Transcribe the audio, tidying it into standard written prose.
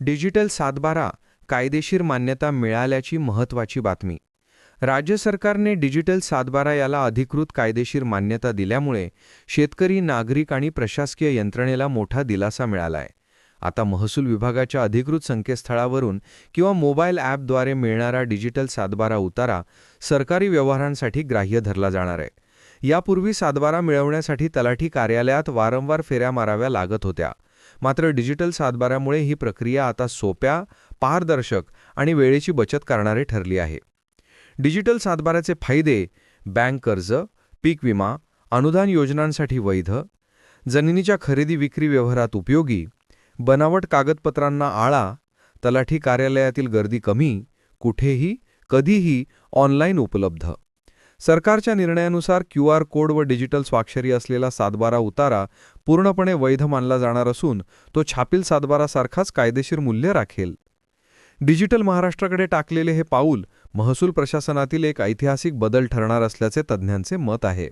Digital सातबारा कायदेशीर मान्यता मिळाल्याची महत्त्वाची बातमी. राज्य सरकारने डिजिटल सातबारा याला अधिकृत कायदेशीर मान्यता दिल्यामुळे शेतकरी, नागरिक आणि प्रशासकीय यंत्रणेला मोठा दिलासा मिळालाय. आता महसूल विभागाच्या अधिकृत संकेतस्थळावरून किंवा मोबाईल ॲपद्वारे मिळणारा डिजिटल सातबारा उतारा सरकारी व्यवहारांसाठी ग्राह्य धरला जाणार आहे. यापूर्वी सातबारा मिळवण्यासाठी तलाठी कार्यालयात वारंवार फेऱ्या माराव्या लागत होत्या. मात्र डिजिटल सातबाऱ्यामुळे ही प्रक्रिया आता सोप्या, पारदर्शक आणि वेळेची बचत करणारी ठरली आहे. डिजिटल सातबाऱ्याचे फायदे: बँक कर्ज, पीक विमा, अनुदान योजनांसाठी वैध, जमिनीच्या खरेदी विक्री व्यवहारात उपयोगी, बनावट कागदपत्रांना आळा, तलाठी कार्यालयातील गर्दी कमी, कुठेही, कधीही ऑनलाईन उपलब्ध. सरकारच्या निर्णयानुसार QR कोड व डिजिटल स्वाक्षरी असलेला सातबारा उतारा पूर्णपणे वैध मानला जाणार असून तो छापील सातबारासारखाच कायदेशीर मूल्य राखेल. डिजिटल महाराष्ट्राकडे टाकलेले हे पाऊल महसूल प्रशासनातील एक ऐतिहासिक बदल ठरणार असल्याचे तज्ज्ञांचे मत आहे.